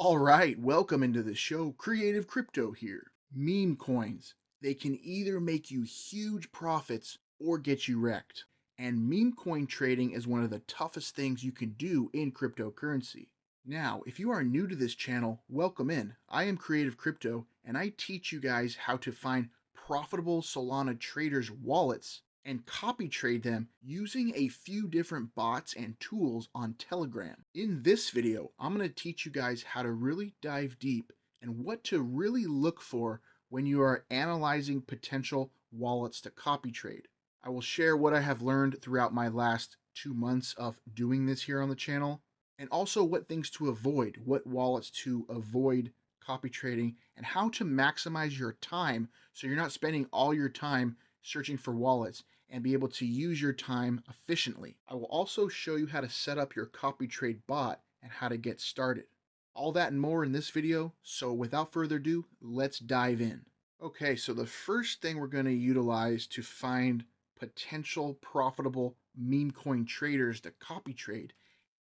All right, welcome into the show. Creative Crypto here. Meme coins. They can either make you huge profits or get you wrecked. And meme coin trading is one of the toughest things you can do in cryptocurrency. Now, if you are new to this channel, welcome in. I am Creative Crypto and I teach you guys how to find profitable Solana traders' wallets and copy trade them using a few different bots and tools on Telegram. In this video, I'm going to teach you guys how to really dive deep and what to really look for when you are analyzing potential wallets to copy trade. I will share what I have learned throughout my last 2 months of doing this here on the channel, and also what things to avoid, what wallets to avoid copy trading, and how to maximize your time so you're not spending all your time searching for wallets and be able to use your time efficiently. I will also show you how to set up your copy trade bot and how to get started. All that and more in this video, so without further ado, let's dive in. Okay, so the first thing we're going to utilize to find potential profitable meme coin traders to copy trade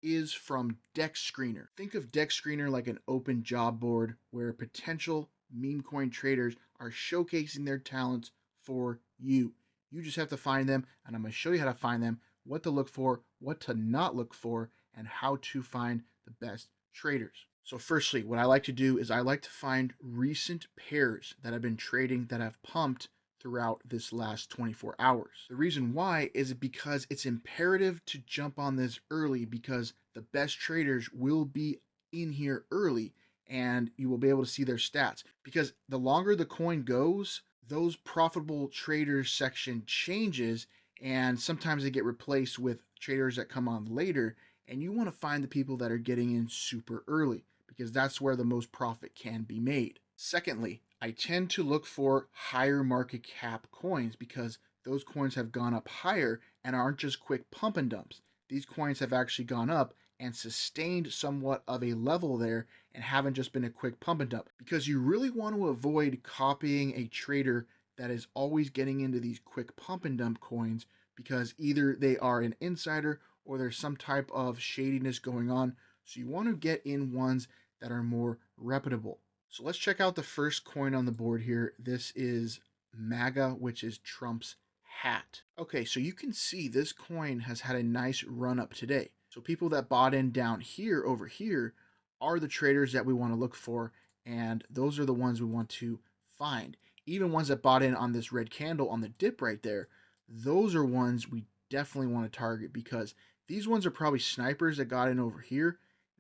is from dexscreener. Think of dexscreener like an open job board where potential meme coin traders are showcasing their talents for you. You just have to find them, and I'm going to show you how to find them, what to look for, what to not look for, and how to find the best traders. So firstly, what I like to do is I like to find recent pairs that I've been trading that have pumped throughout this last 24 hours. The reason why is because it's imperative to jump on this early because the best traders will be in here early and you will be able to see their stats. Because the longer the coin goes, those profitable traders section changes, and sometimes they get replaced with traders that come on later, and you want to find the people that are getting in super early because that's where the most profit can be made. Secondly, I tend to look for higher market cap coins because those coins have gone up higher and aren't just quick pump and dumps. These coins have actually gone up and sustained somewhat of a level there and haven't just been a quick pump and dump, because you really want to avoid copying a trader that is always getting into these quick pump and dump coins, because either they are an insider or there's some type of shadiness going on. So you want to get in ones that are more reputable. So let's check out the first coin on the board here. This is MAGA, which is Trump's hat. Okay, so you can see this coin has had a nice run up today. So people that bought in down here over here are the traders that we want to look for, and those are the ones we want to find. Even ones that bought in on this red candle on the dip right there, those are ones we definitely want to target because these ones are probably snipers that got in over here.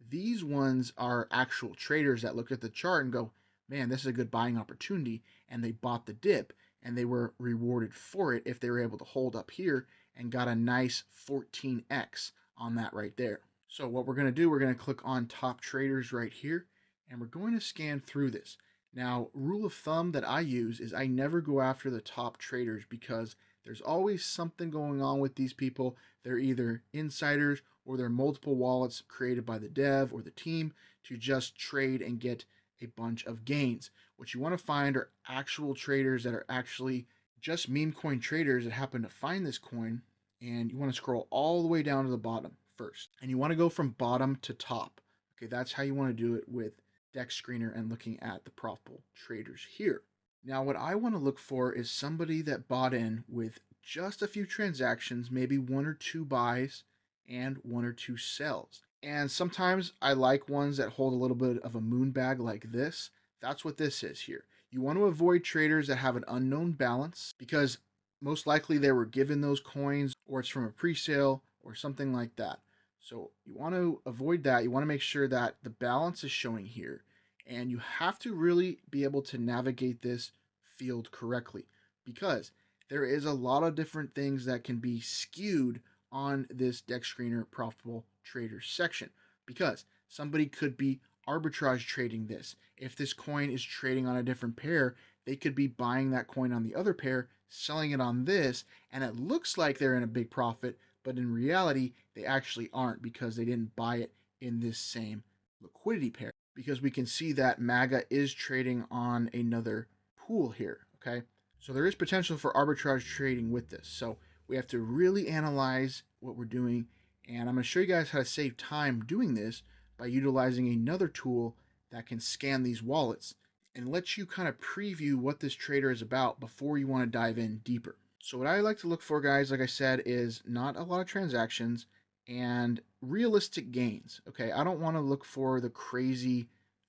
These ones are actual traders that looked at the chart and go, man, this is a good buying opportunity, and they bought the dip and they were rewarded for it if they were able to hold up here and got a nice 14x on that right there. So what we're going to do, we're going to click on top traders right here, and we're going to scan through this. Now, rule of thumb that I use is I never go after the top traders because there's always something going on with these people. They're either insiders or they're multiple wallets created by the dev or the team to just trade and get a bunch of gains. What you want to find are actual traders that are actually just meme coin traders that happen to find this coin, and you want to scroll all the way down to the bottom first. And you want to go from bottom to top. Okay, that's how you want to do it with dexscreener and looking at the profitable traders here. Now, what I want to look for is somebody that bought in with just a few transactions, maybe 1 or 2 buys and 1 or 2 sells. And sometimes I like ones that hold a little bit of a moon bag like this. That's what this is here. You want to avoid traders that have an unknown balance because most likely they were given those coins or it's from a pre-sale or something like that. So you want to avoid that. You want to make sure that the balance is showing here, and you have to really be able to navigate this field correctly because there is a lot of different things that can be skewed on this dexscreener profitable traders section, because somebody could be arbitrage trading this. If this coin is trading on a different pair, they could be buying that coin on the other pair, selling it on this, and it looks like they're in a big profit, but in reality they actually aren't because they didn't buy it in this same liquidity pair. Because we can see that MAGA is trading on another pool here. Okay, so there is potential for arbitrage trading with this, so we have to really analyze what we're doing, and I'm going to show you guys how to save time doing this by utilizing another tool that can scan these wallets and lets you kind of preview what this trader is about before you want to dive in deeper. So what I like to look for, guys, like I said, is not a lot of transactions and realistic gains. Okay, I don't want to look for the crazy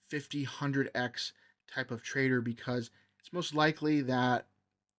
50, 100x type of trader because it's most likely that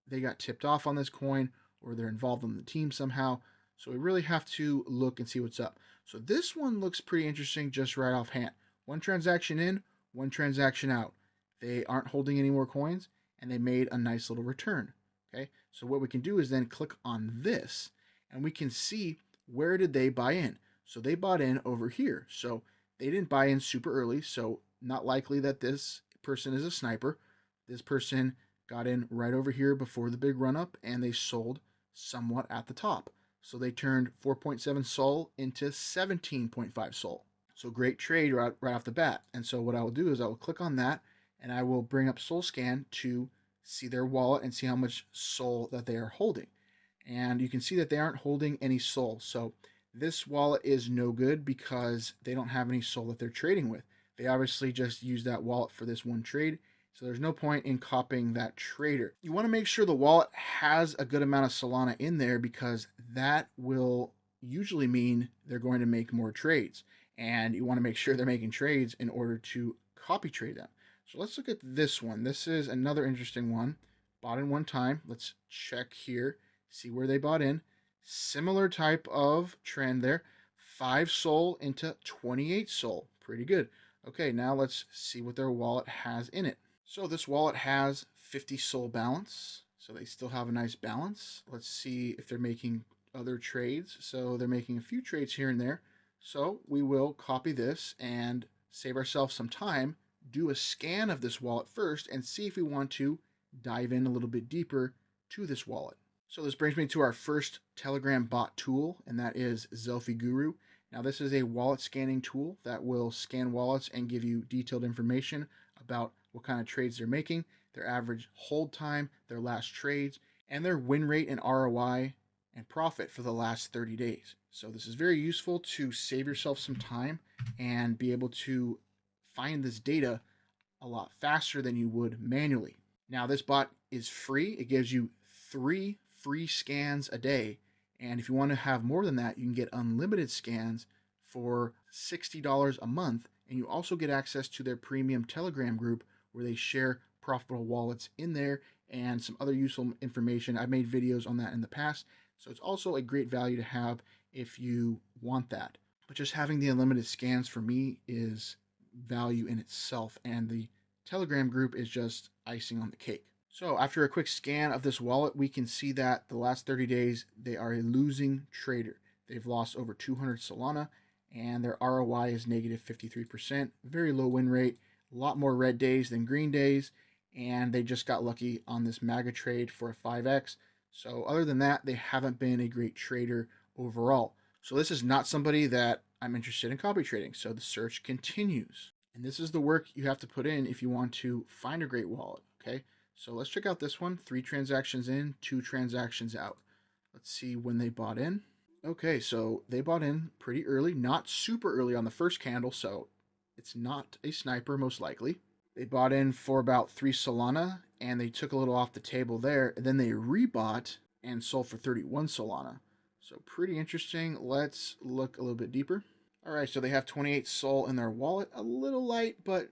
they got tipped off on this coin or they're involved in the team somehow. So we really have to look and see what's up. So this one looks pretty interesting just right offhand. One transaction in, one transaction out. They aren't holding any more coins and they made a nice little return. Okay, so what we can do is then click on this and we can see where did they buy in. So they bought in over here. So they didn't buy in super early, so not likely that this person is a sniper. This person got in right over here before the big run up and they sold somewhat at the top. So they turned 4.7 sol into 17.5 sol. So great trade right off the bat. And so what I will do is I will click on that and I will bring up Sol Scan to see their wallet and see how much sol that they are holding. And you can see that they aren't holding any sol. So this wallet is no good because they don't have any sol that they're trading with. They obviously just use that wallet for this one trade. So there's no point in copying that trader. You want to make sure the wallet has a good amount of Solana in there because that will usually mean they're going to make more trades. And you want to make sure they're making trades in order to copy trade them. So let's look at this one. This is another interesting one. Bought in one time. Let's check here, see where they bought in. Similar type of trend there. 5 sol into 28 sol. Pretty good. Okay, now let's see what their wallet has in it. So this wallet has 50 sol balance. So they still have a nice balance. Let's see if they're making other trades. So they're making a few trades here and there. So we will copy this and save ourselves some time, do a scan of this wallet first and see if we want to dive in a little bit deeper to this wallet. So this brings me to our first Telegram bot tool, and that is Zelfie Guru. Now this is a wallet scanning tool that will scan wallets and give you detailed information about what kind of trades they're making, their average hold time, their last trades, and their win rate and ROI and profit for the last 30 days. So this is very useful to save yourself some time and be able to find this data a lot faster than you would manually. Now this bot is free. It gives you 3 free scans a day. And if you want to have more than that, you can get unlimited scans for $60 a month. And you also get access to their premium Telegram group where they share profitable wallets in there and some other useful information. I've made videos on that in the past. So it's also a great value to have if you want that. But just having the unlimited scans for me is value in itself. And the Telegram group is just icing on the cake. So after a quick scan of this wallet, we can see that the last 30 days, they are a losing trader. They've lost over 200 Solana and their ROI is negative 53%. Very low win rate, a lot more red days than green days. And they just got lucky on this MAGA trade for a 5x. So other than that, they haven't been a great trader overall. So this is not somebody that I'm interested in copy trading. So the search continues. And this is the work you have to put in if you want to find a great wallet, okay? So let's check out this one. 3 transactions in, 2 transactions out. Let's see when they bought in. Okay, so they bought in pretty early, not super early on the first candle, so it's not a sniper most likely. They bought in for about 3 Solana, and they took a little off the table there, and then they rebought and sold for 31 Solana. So pretty interesting. Let's look a little bit deeper. All right, so they have 28 sol in their wallet. A little light, but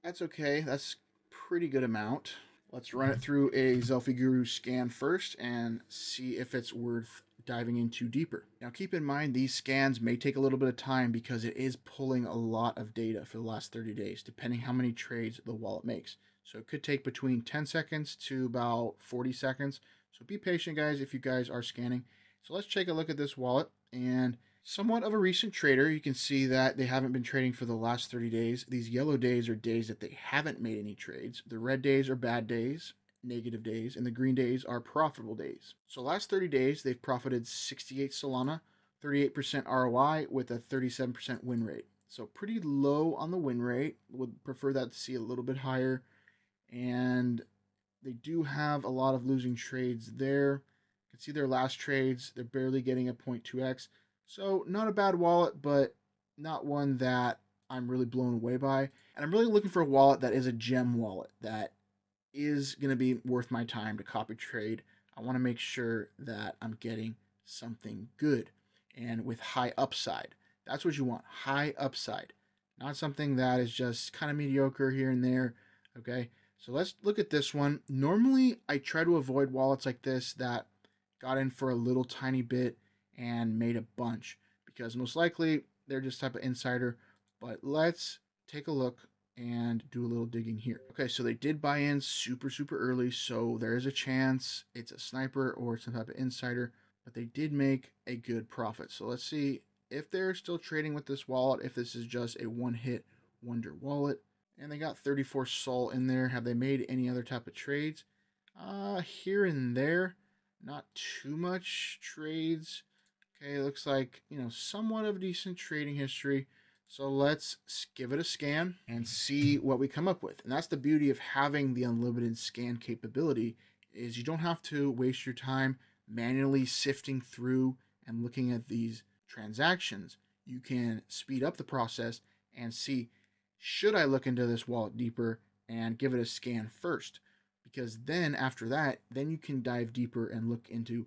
that's okay. That's pretty good amount. Let's run it through a Zelfie Guru scan first and see if it's worth diving into deeper. Now keep in mind these scans may take a little bit of time because it is pulling a lot of data for the last 30 days, depending how many trades the wallet makes. So it could take between 10 seconds to about 40 seconds. So be patient, guys, if you guys are scanning. So let's take a look at this wallet. And somewhat of a recent trader, you can see that they haven't been trading for the last 30 days. These yellow days are days that they haven't made any trades. The red days are bad days, negative days, and the green days are profitable days. So last 30 days, they've profited 68 Solana, 38% ROI with a 37% win rate. So pretty low on the win rate. Would prefer that to see a little bit higher. And they do have a lot of losing trades there. You can see their last trades. They're barely getting a 0.2x. So not a bad wallet, but not one that I'm really blown away by. And I'm really looking for a wallet that is a gem wallet that is going to be worth my time to copy trade. I want to make sure that I'm getting something good and with high upside. That's what you want, high upside, not something that is just kind of mediocre here and there. Okay, so let's look at this one. Normally, I try to avoid wallets like this that got in for a little tiny bit and made a bunch, because most likely they're just type of insider. But let's take a look and do a little digging here. Okay, so they did buy in super early, so there is a chance it's a sniper or some type of insider, but they did make a good profit. So let's see if they're still trading with this wallet, if this is just a one-hit wonder wallet. And they got 34 sol in there. Have they made any other type of trades? Here and there, not too much trades. Okay, looks like, somewhat of a decent trading history. So let's give it a scan and see what we come up with. And that's the beauty of having the unlimited scan capability, is you don't have to waste your time manually sifting through and looking at these transactions. You can speed up the process and see, should I look into this wallet deeper and give it a scan first? Because then after that, then you can dive deeper and look into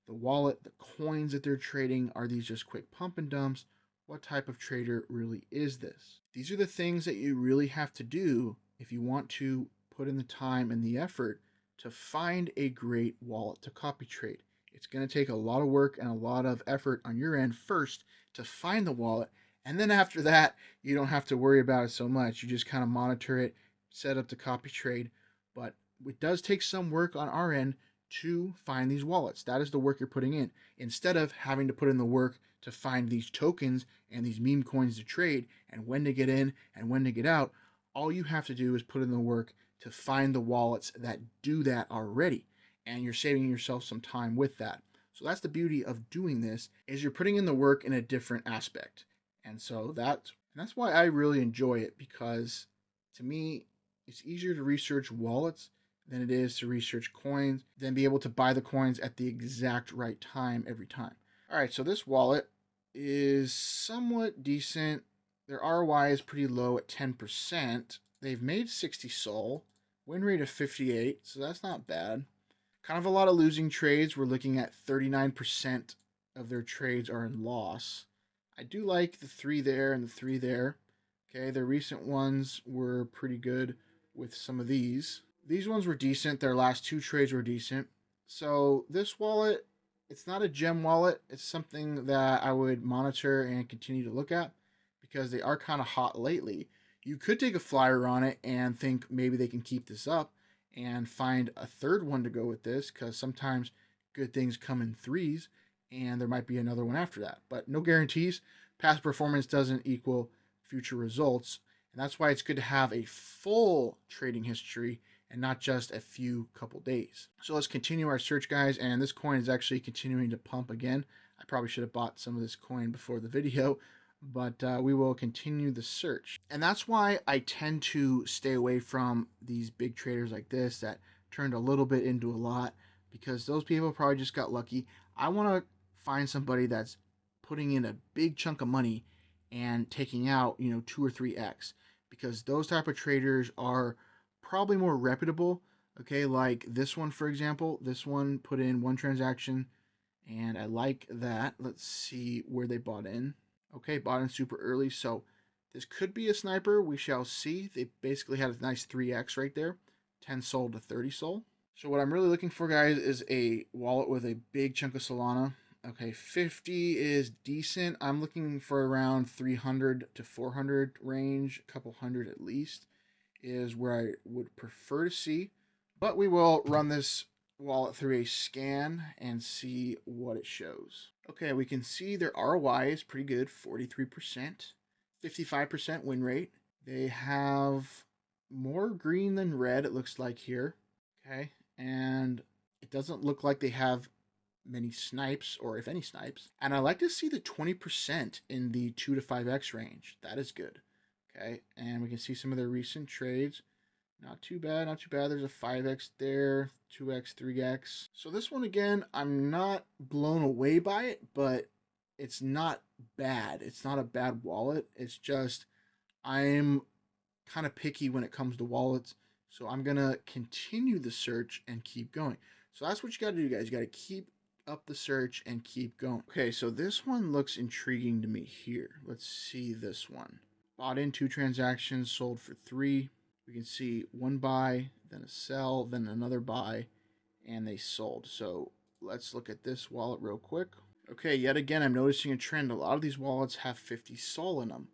the wallet, the coins that they're trading. Are these just quick pump and dumps? What type of trader really is this? These are the things that you really have to do if you want to put in the time and the effort to find a great wallet to copy trade. It's going to take a lot of work and a lot of effort on your end first to find the wallet. And then after that, you don't have to worry about it so much. You just kind of monitor it, set up the copy trade. But it does take some work on our end to find these wallets. That is the work you're putting in. Instead of having to put in the work to find these tokens and these meme coins to trade and when to get in and when to get out, all you have to do is put in the work to find the wallets that do that already. And you're saving yourself some time with that. So that's the beauty of doing this, is you're putting in the work in a different aspect. And so that's why I really enjoy it, because to me, it's easier to research wallets than it is to research coins, then be able to buy the coins at the exact right time every time. All right, so this wallet is somewhat decent. Their ROI is pretty low at 10%. They've made 60 sol, win rate of 58, so that's not bad. Kind of a lot of losing trades. We're looking at 39% of their trades are in loss. I do like the 3 there and the 3 there. Okay, their recent ones were pretty good with some of these. These ones were decent. Their last 2 trades were decent. So this wallet, it's not a gem wallet. It's something that I would monitor and continue to look at, because they are kind of hot lately. You could take a flyer on it and think maybe they can keep this up and find a third one to go with this, because sometimes good things come in threes and there might be another one after that. But no guarantees. Past performance doesn't equal future results. And that's why it's good to have a full trading history and not just a few couple days. So let's continue our search, guys. And this coin is actually continuing to pump again. I probably should have bought some of this coin before the video, but we will continue the search. And that's why I tend to stay away from these big traders like this that turned a little bit into a lot, because those people probably just got lucky. I want to find somebody that's putting in a big chunk of money and taking out, 2 or 3x, because those type of traders are probably more reputable. Okay, like this one, for example. This one put in 1 transaction, and I like that. Let's see where they bought in. Okay, bought in super early, so this could be a sniper. We shall see. They basically had a nice 3x right there, 10 sol to 30 sol. So what I'm really looking for, guys, is a wallet with a big chunk of Solana. Okay, 50 is decent. I'm looking for around 300 to 400 range, a couple hundred at least, is where I would prefer to see. But we will run this wallet through a scan and see what it shows. Okay, we can see their ROI is pretty good, 43%, 55% win rate. They have more green than red, it looks like here. Okay, and it doesn't look like they have many snipes, or if any snipes. And I like to see the 20% in the 2 to 5x range. That is good. Okay, and we can see some of their recent trades. Not too bad, not too bad. There's a 5x there, 2x, 3x. So this one, again, I'm not blown away by it, but it's not bad. It's not a bad wallet. It's just I'm kind of picky when it comes to wallets, so I'm gonna continue the search and keep going. So that's what you got to do, guys. You got to keep up the search and keep going. Okay, so this one looks intriguing to me here. Let's see this one. Bought in 2 transactions, sold for 3. We can see one buy, then a sell, then another buy, and they sold. So let's look at this wallet real quick. Okay, yet again, I'm noticing a trend. A lot of these wallets have 50 Sol in them.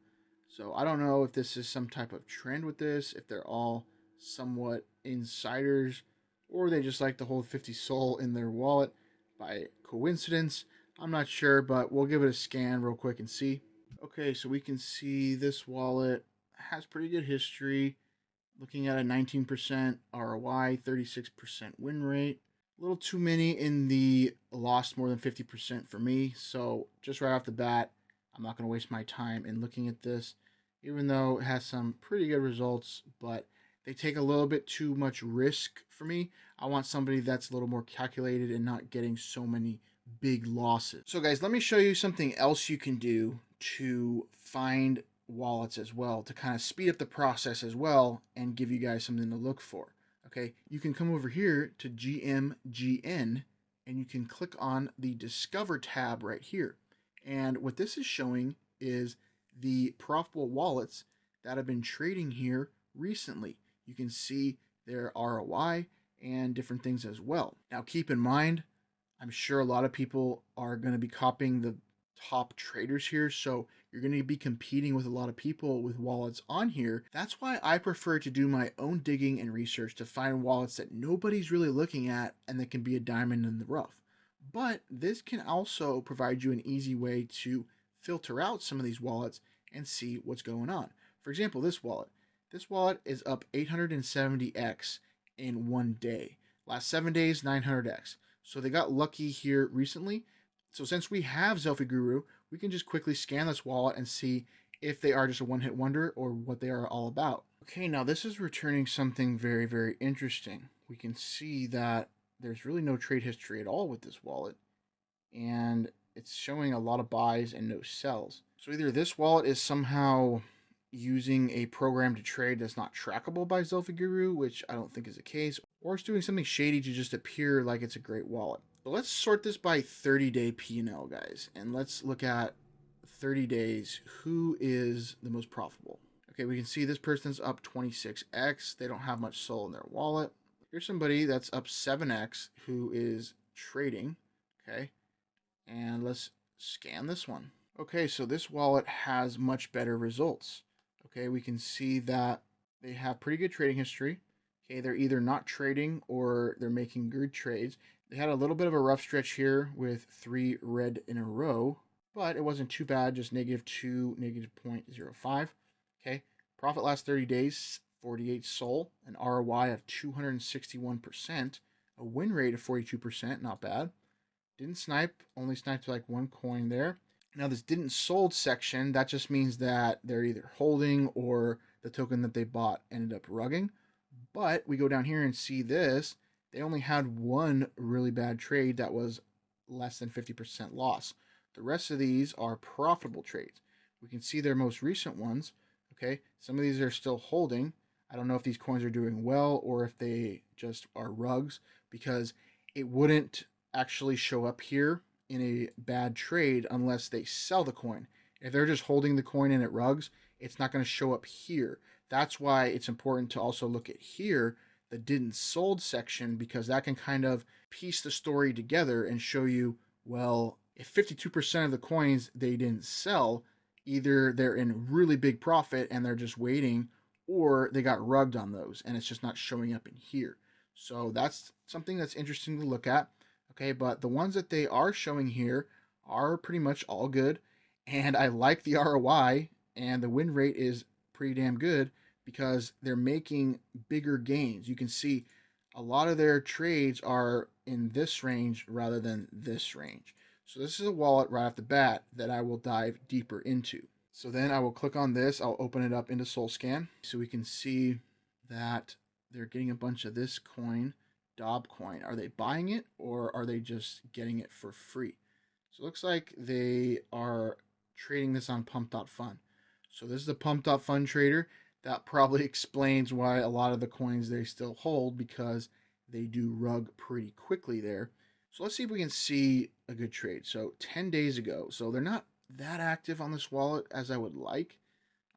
So I don't know if this is some type of trend with this, if they're all somewhat insiders, or they just like to hold 50 Sol in their wallet by coincidence. I'm not sure, but we'll give it a scan real quick and see. Okay, so we can see this wallet has pretty good history. Looking at a 19% ROI, 36% win rate. A little too many in the lost more than 50% for me. So just right off the bat, I'm not going to waste my time in looking at this, even though it has some pretty good results, but they take a little bit too much risk for me. I want somebody that's a little more calculated and not getting so many big losses. So guys, let me show you something else you can do to find wallets as well, to kind of speed up the process as well and give you guys something to look for. Okay, you can come over here to GmGN and you can click on the Discover tab right here. And what this is showing is the profitable wallets that have been trading here recently. You can see their ROI and different things as well. Now keep in mind, I'm sure a lot of people are going to be copying the top traders here, so you're going to be competing with a lot of people with wallets on here. That's why I prefer to do my own digging and research to find wallets that nobody's really looking at and that can be a diamond in the rough. But this can also provide you an easy way to filter out some of these wallets and see what's going on. For example, this wallet. This wallet is up 870x in one day. Last 7 days, 900x. So they got lucky here recently. So since we have Zelfie Guru, we can just quickly scan this wallet and see if they are just a one-hit wonder or what they are all about. Okay, now this is returning something very, very interesting. We can see that there's really no trade history at all with this wallet, and it's showing a lot of buys and no sells. So either this wallet is somehow using a program to trade that's not trackable by Zelfie Guru, which I don't think is the case, or it's doing something shady to just appear like it's a great wallet. So let's sort this by 30-day P&L, guys, and let's look at 30 days. Who is the most profitable? Okay, we can see this person's up 26x. They don't have much Sol in their wallet. Here's somebody that's up 7x who is trading. Okay, and let's scan this one. Okay, so this wallet has much better results. Okay, we can see that they have pretty good trading history. Okay, they're either not trading or they're making good trades. They had a little bit of a rough stretch here with 3 red in a row, but it wasn't too bad, just -2, -0.05. Okay, profit last 30 days, 48 Sol, an ROI of 261%, a win rate of 42%, not bad. Didn't snipe, only sniped like 1 coin there. Now this didn't sold section, that just means that they're either holding or the token that they bought ended up rugging. But we go down here and see this, they only had 1 really bad trade that was less than 50% loss. The rest of these are profitable trades. We can see their most recent ones. Okay, some of these are still holding. I don't know if these coins are doing well or if they just are rugs, because it wouldn't actually show up here in a bad trade unless they sell the coin. If they're just holding the coin and it rugs, it's not going to show up here. That's why it's important to also look at here, the didn't sold section, because that can kind of piece the story together and show you, well, if 52% of the coins they didn't sell, either they're in really big profit and they're just waiting, or they got rugged on those and it's just not showing up in here. So that's something that's interesting to look at. Okay, but the ones that they are showing here are pretty much all good, and I like the ROI, and the win rate is pretty damn good because they're making bigger gains. You can see a lot of their trades are in this range rather than this range. So this is a wallet right off the bat that I will dive deeper into. So then I will click on this, I'll open it up into SolScan, so we can see that they're getting a bunch of this coin, Dob coin. Are they buying it or are they just getting it for free? So it looks like they are trading this on Pump.Fun. So this is the pumped up fun trader. That probably explains why a lot of the coins they still hold, because they do rug pretty quickly there. So let's see if we can see a good trade. So 10 days ago. So they're not that active on this wallet as I would like.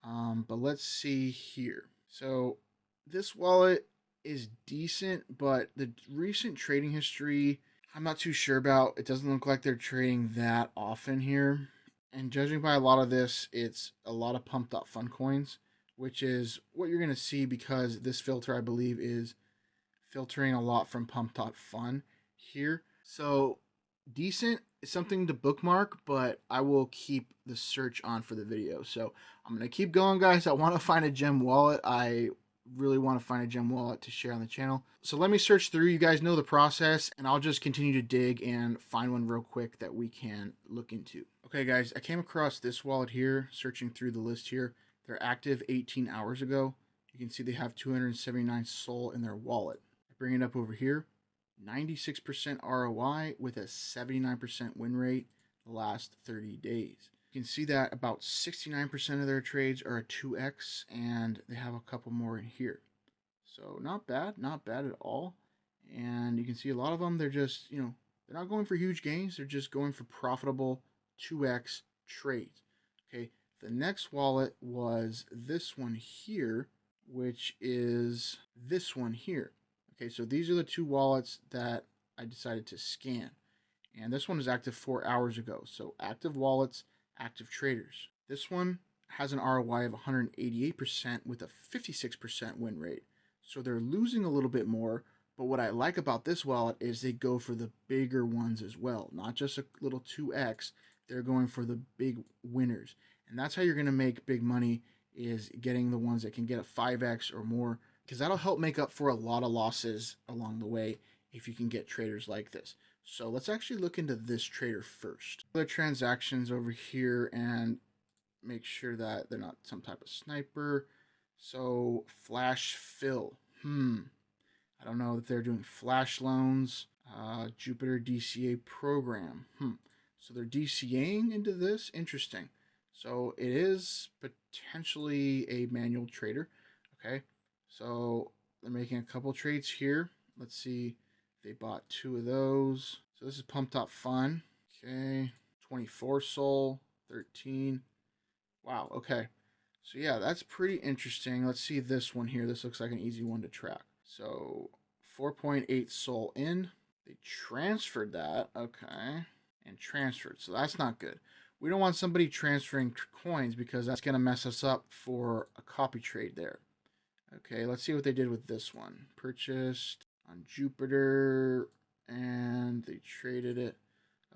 But let's see here. So this wallet is decent, but the recent trading history, I'm not too sure about. It doesn't look like they're trading that often here. And judging by a lot of this, it's a lot of pumped up fun coins, which is what you're going to see, because this filter, I believe, is filtering a lot from pumped up fun here. So decent is something to bookmark, but I will keep the search on for the video. So I'm going to keep going, guys. I want to find a gem wallet. I really want to find a gem wallet to share on the channel. So let me search through. You guys know the process, and I'll just continue to dig and find one real quick that we can look into. Okay, guys, I came across this wallet here, searching through the list here. They're active 18 hours ago. You can see they have 279 SOL in their wallet. I bring it up over here. 96% ROI with a 79% win rate the last 30 days. You can see that about 69% of their trades are a 2x, and they have a couple more in here. So not bad at all. And you can see a lot of them, they're just, they're not going for huge gains. They're just going for profitable 2x trades. Okay, the next wallet was this one here, which is this one here. Okay, so these are the two wallets that I decided to scan. And this one is active 4 hours ago. So active wallets, active traders. This one has an ROI of 188% with a 56% win rate. So they're losing a little bit more. But what I like about this wallet is they go for the bigger ones as well. Not just a little 2x. They're going for the big winners. And that's how you're going to make big money, is getting the ones that can get a 5x or more, because that'll help make up for a lot of losses along the way if you can get traders like this. So let's actually look into this trader first. The transactions over here and make sure that they're not some type of sniper. So flash fill. I don't know if they're doing flash loans. Jupiter DCA program. So they're DCAing into this. Interesting. So it is potentially a manual trader. Okay. So they're making a couple trades here. Let's see. They bought 2 of those. So this is pumped up fun. Okay. 24 SOL. 13. Wow. Okay. So yeah, that's pretty interesting. Let's see this one here. This looks like an easy one to track. So 4.8 SOL in. They transferred that. Okay. And transferred. So that's not good. We don't want somebody transferring coins, because that's going to mess us up for a copy trade there. Okay, let's see what they did with this one. Purchased on Jupiter, and they traded it.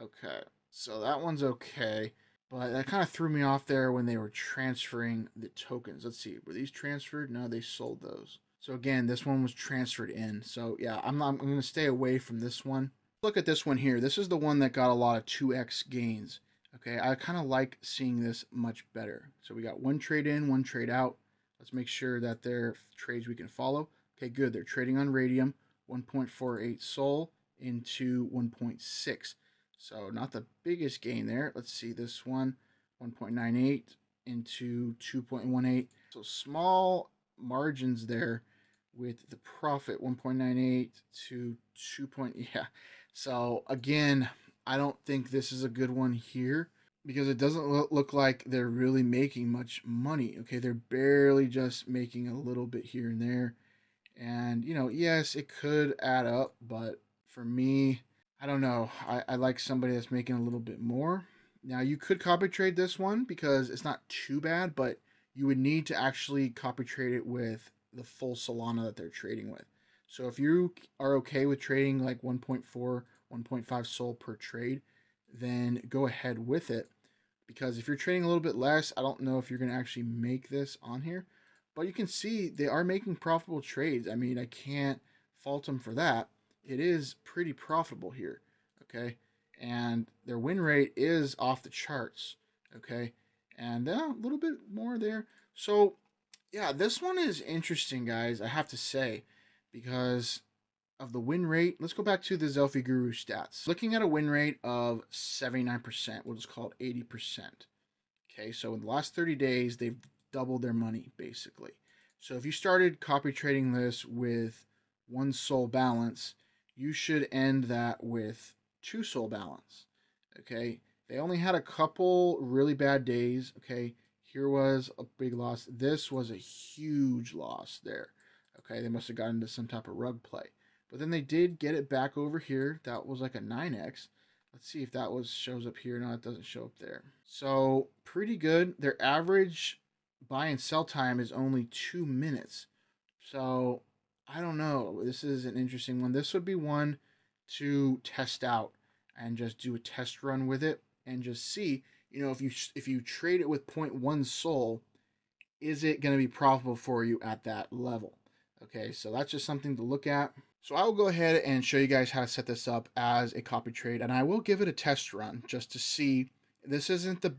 Okay, so that one's okay, but that kind of threw me off there when they were transferring the tokens. Let's see, were these transferred? No, they sold those. So again, this one was transferred in. So yeah, I'm going to stay away from this one. Look at this one here. This is the one that got a lot of 2x gains. Okay, I kind of like seeing this much better. So we got one trade in, one trade out. Let's make sure that they're trades we can follow. Okay, good. They're trading on Radium, 1.48 SOL into 1.6. So not the biggest gain there. Let's see this one, 1.98 into 2.18. So small margins there with the profit, 1.98 to 2. Yeah. So again, I don't think this is a good one here, because it doesn't look like they're really making much money. Okay, they're barely just making a little bit here and there. And, yes, it could add up, but for me, I don't know. I like somebody that's making a little bit more. Now, you could copy trade this one because it's not too bad, but you would need to actually copy trade it with the full Solana that they're trading with. So if you are okay with trading like 1.4, 1.5 SOL per trade, then go ahead with it. Because if you're trading a little bit less, I don't know if you're going to actually make this on here. But you can see they are making profitable trades. I mean, I can't fault them for that. It is pretty profitable here, okay? And their win rate is off the charts, okay? And a little bit more there. So, yeah, this one is interesting, guys, I have to say, because of the win rate. Let's go back to the Zelfie Guru stats. Looking at a win rate of 79%, we'll just call it 80%. Okay, so in the last 30 days, they've doubled their money basically. So if you started copy trading this with 1 SOL balance, you should end that with 2 SOL balance. Okay, they only had a couple really bad days. Okay, here was a big loss. This was a huge loss there. Okay, they must have gotten into some type of rug play. But then they did get it back over here. That was like a 9x. Let's see if that shows up here. No, it doesn't show up there. So pretty good. Their average buy and sell time is only 2 minutes. So I don't know. This is an interesting one. This would be one to test out and just do a test run with it and just see, if you trade it with 0.1 SOL, is it going to be profitable for you at that level? Okay, so that's just something to look at. So I will go ahead and show you guys how to set this up as a copy trade, and I will give it a test run just to see. This isn't the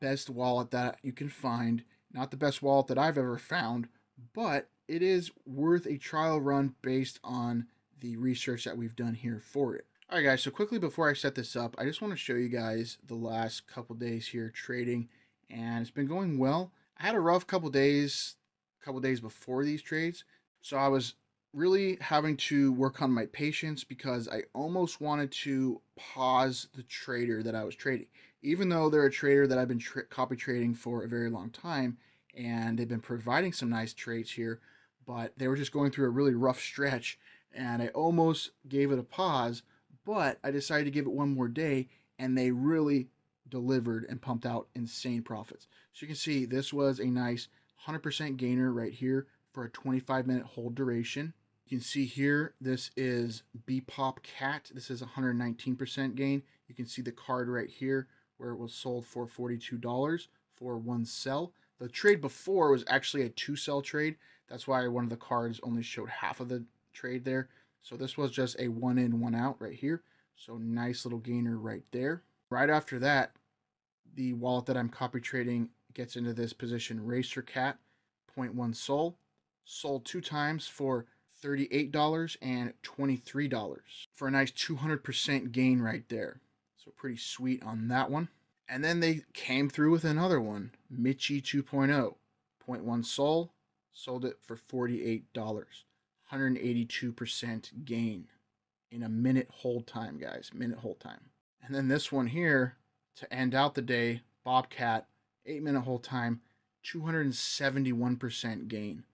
best wallet that you can find, not the best wallet that I've ever found, but it is worth a trial run based on the research that we've done here for it. Alright guys, so quickly before I set this up, I just want to show you guys the last couple days here trading, and it's been going well. I had a rough couple days before these trades, so I was really having to work on my patience because I almost wanted to pause the trader that I was trading. Even though they're a trader that I've been copy trading for a very long time, and they've been providing some nice trades here, but they were just going through a really rough stretch, and I almost gave it a pause, but I decided to give it one more day, and they really delivered and pumped out insane profits. So you can see this was a nice 100% gainer right here for a 25-minute hold duration. You can see here, this is Bpop Cat. This is 119% gain. You can see the card right here where it was sold for $42 for 1 sell. The trade before was actually a 2-sell trade. That's why one of the cards only showed half of the trade there. So this was just a 1 in, 1 out right here. So nice little gainer right there. Right after that, the wallet that I'm copy trading gets into this position, Racer Cat, 0.1 SOL, sold 2 times for $38 and $23 for a nice 200% gain right there. So pretty sweet on that one. And then they came through with another one, Michi 2.0, 0.1 SOL, sold it for $48, 182% gain in a minute hold time, guys, minute hold time. And then this one here, to end out the day, Bobcat, 8-minute hold time, 271% gain.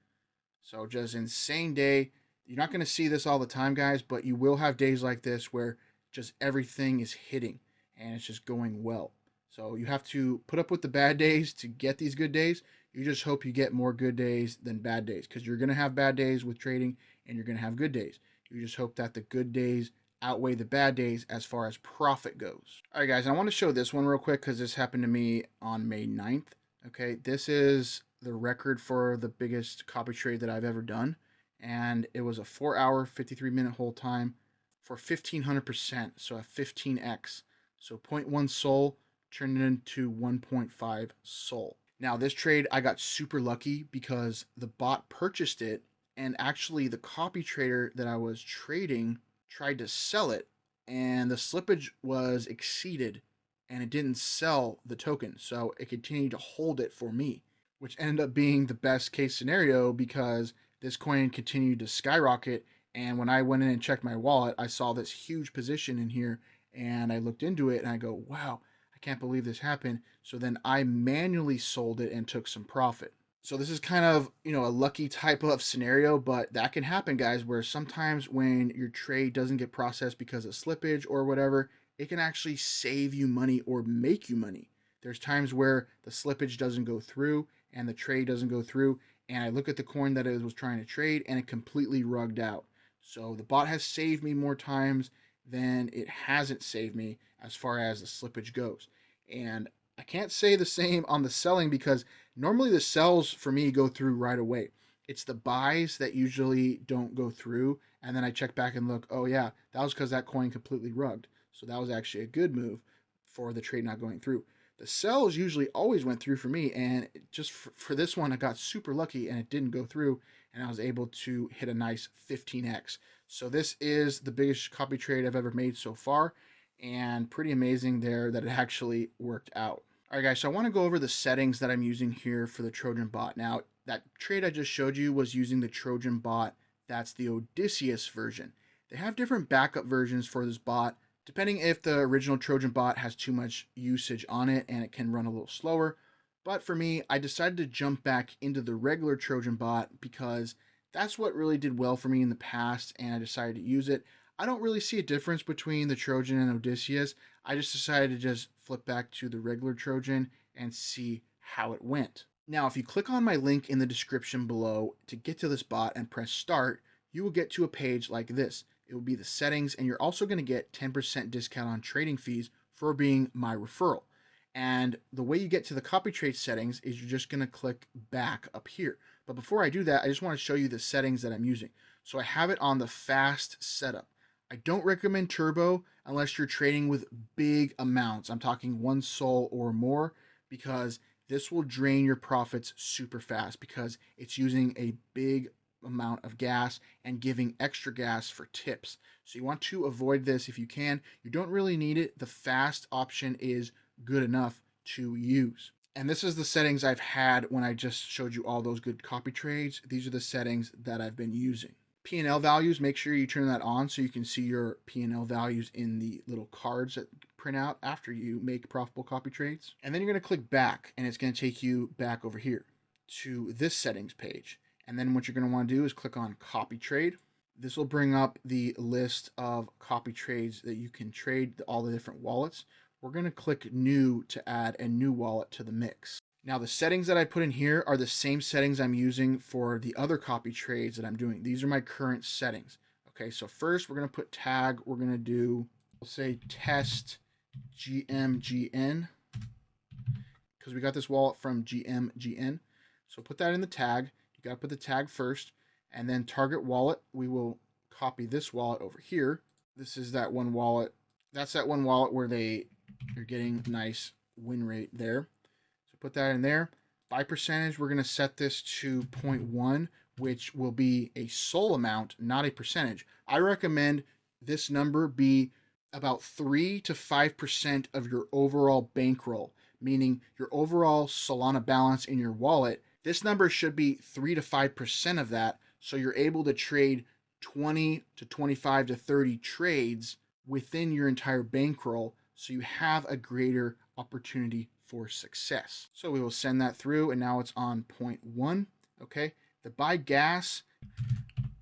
So just insane day. You're not going to see this all the time, guys, but you will have days like this where just everything is hitting and it's just going well. So you have to put up with the bad days to get these good days. You just hope you get more good days than bad days, because you're going to have bad days with trading and you're going to have good days. You just hope that the good days outweigh the bad days as far as profit goes. All right, guys, I want to show this one real quick because this happened to me on May 9th. Okay, this is the record for the biggest copy trade that I've ever done, and it was a 4-hour, 53-minute hold time for 1,500%, so a 15x. So 0.1 SOL turned it into 1.5 SOL. Now, this trade, I got super lucky because the bot purchased it, and actually the copy trader that I was trading tried to sell it, and the slippage was exceeded, and it didn't sell the token, so it continued to hold it for me, which ended up being the best case scenario because this coin continued to skyrocket. And when I went in and checked my wallet, I saw this huge position in here, and I looked into it and I go, wow, I can't believe this happened. So then I manually sold it and took some profit. So this is kind of, a lucky type of scenario, but that can happen, guys, where sometimes when your trade doesn't get processed because of slippage or whatever, it can actually save you money or make you money. There's times where the slippage doesn't go through and the trade doesn't go through, and I look at the coin that it was trying to trade and it completely rugged out. So the bot has saved me more times than it hasn't saved me as far as the slippage goes. And I can't say the same on the selling, because normally the sells for me go through right away. It's the buys that usually don't go through, and then I check back and look, oh yeah, that was because that coin completely rugged. So that was actually a good move for the trade not going through. The sells usually always went through for me, and just for this one, I got super lucky and it didn't go through, and I was able to hit a nice 15x. So this is the biggest copy trade I've ever made so far, and pretty amazing there that it actually worked out. All right, guys, so I want to go over the settings that I'm using here for the Trojan bot. Now, that trade I just showed you was using the Trojan bot. That's the Odysseus version. They have different backup versions for this bot, depending if the original Trojan bot has too much usage on it and it can run a little slower. But for me, I decided to jump back into the regular Trojan bot because that's what really did well for me in the past, and I decided to use it. I don't really see a difference between the Trojan and Odysseus. I just decided to just flip back to the regular Trojan and see how it went. Now, if you click on my link in the description below to get to this bot and press start, you will get to a page like this. It will be the settings, and you're also going to get 10% discount on trading fees for being my referral. And the way you get to the copy trade settings is you're just going to click back up here. But before I do that, I just want to show you the settings that I'm using. So I have it on the fast setup. I don't recommend turbo unless you're trading with big amounts. I'm talking 1 sol or more, because this will drain your profits super fast because it's using a big amount of gas and giving extra gas for tips. So you want to avoid this if you can. You don't really need it. The fast option is good enough to use. And this is the settings I've had when I just showed you all those good copy trades. These are the settings that I've been using. P&L values, make sure you turn that on so you can see your P&L values in the little cards that print out after you make profitable copy trades. And then you're going to click back, and it's going to take you back over here to this settings page. And then what you're going to want to do is click on copy trade. This will bring up the list of copy trades that you can trade, all the different wallets. We're going to click new to add a new wallet to the mix. Now, the settings that I put in here are the same settings I'm using for the other copy trades that I'm doing. These are my current settings. Okay, so first we're going to put tag. We're going to do, we'll say test GmGN, because we got this wallet from GmGN. So put that in the tag. You got to put the tag first, and then target wallet. We will copy this wallet over here. This is that one wallet. That's that one wallet where they're getting nice win rate there. Put that in there. By percentage, we're going to set this to 0.1, which will be a sol amount, not a percentage. I recommend this number be about 3 to 5% of your overall bankroll, meaning your overall Solana balance in your wallet. This number should be 3 to 5% of that, so you're able to trade 20 to 25 to 30 trades within your entire bankroll, so you have a greater opportunity for success. So we will send that through, and now it's on 0.1. Okay, the buy gas,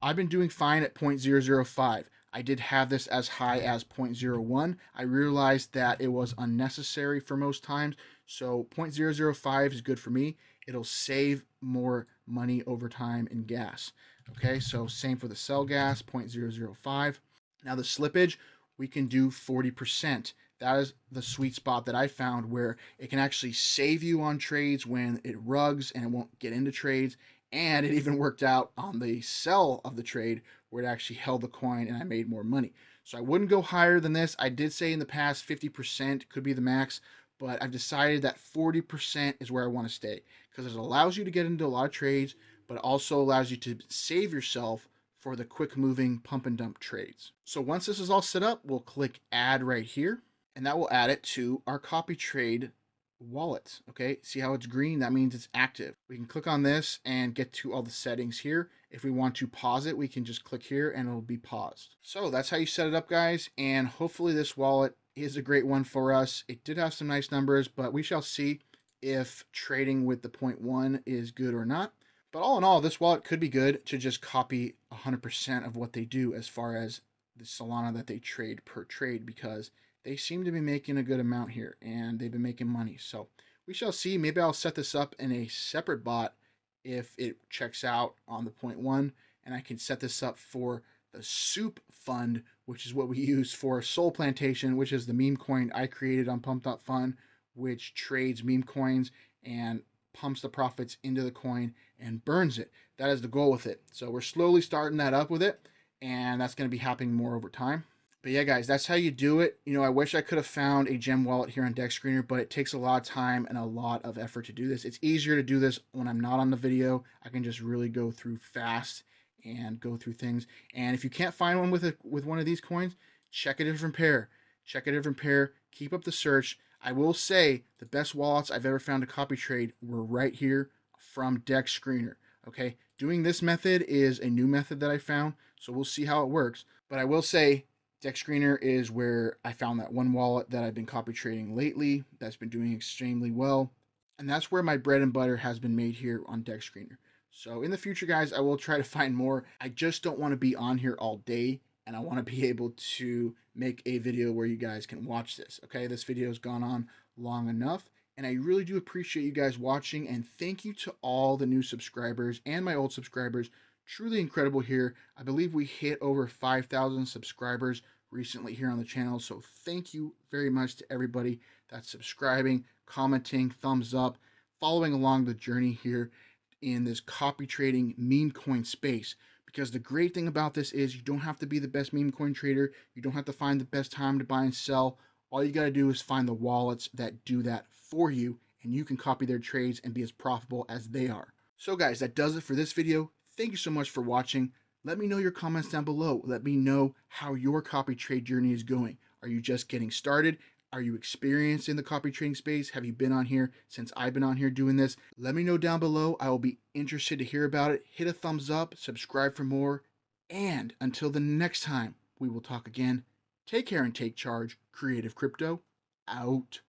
I've been doing fine at 0.005. I did have this as high as 0.01. I realized that it was unnecessary for most times, so 0.005 is good for me. It'll save more money over time in gas. Okay, so same for the sell gas, 0.005. Now the slippage, we can do 40%. That is the sweet spot that I found, where it can actually save you on trades when it rugs and it won't get into trades. And it even worked out on the sell of the trade where it actually held the coin and I made more money. So I wouldn't go higher than this. I did say in the past 50% could be the max, but I've decided that 40% is where I want to stay, because it allows you to get into a lot of trades, but it also allows you to save yourself for the quick moving pump and dump trades. So once this is all set up, we'll click add right here, and that will add it to our copy trade wallet. Okay, see how it's green? That means it's active. We can click on this and get to all the settings here. If we want to pause it, we can just click here and it'll be paused. So that's how you set it up, guys, and hopefully this wallet is a great one for us. It did have some nice numbers, but we shall see if trading with the 0.1 is good or not. But all in all, this wallet could be good to just copy 100% of what they do as far as the Solana that they trade per trade, because they seem to be making a good amount here and they've been making money. So we shall see. Maybe I'll set this up in a separate bot if it checks out on the 0.1, and I can set this up for the soup fund, which is what we use for Soul Plantation, which is the meme coin I created on Pump.Fun, which trades meme coins and pumps the profits into the coin and burns it. That is the goal with it. So we're slowly starting that up with it, and that's going to be happening more over time. But yeah, guys, that's how you do it. You know, I wish I could have found a gem wallet here on dexscreener, but it takes a lot of time and a lot of effort to do this. It's easier to do this when I'm not on the video. I can just really go through fast and go through things. And if you can't find one with one of these coins, check a different pair. Check a different pair. Keep up the search. I will say the best wallets I've ever found to copy trade were right here from dexscreener. Okay, doing this method is a new method that I found, so we'll see how it works. But I will say dexscreener is where I found that one wallet that I've been copy trading lately that's been doing extremely well. And that's where my bread and butter has been made here on dexscreener. So in the future, guys, I will try to find more. I just don't want to be on here all day, and I want to be able to make a video where you guys can watch this. Okay, this video has gone on long enough, and I really do appreciate you guys watching, and thank you to all the new subscribers and my old subscribers. Truly incredible here. I believe we hit over 5,000 subscribers recently here on the channel, so thank you very much to everybody that's subscribing, commenting, thumbs up, following along the journey here in this copy trading meme coin space. Because the great thing about this is you don't have to be the best meme coin trader. You don't have to find the best time to buy and sell. All you got to do is find the wallets that do that for you, and you can copy their trades and be as profitable as they are. So guys, that does it for this video. Thank you so much for watching. Let me know your comments down below. Let me know how your copy trade journey is going. Are you just getting started? Are you experienced in the copy trading space? Have you been on here since I've been on here doing this? Let me know down below. I will be interested to hear about it. Hit a thumbs up, subscribe for more, and until the next time we will talk again, take care and take charge. Creative Crypto, out.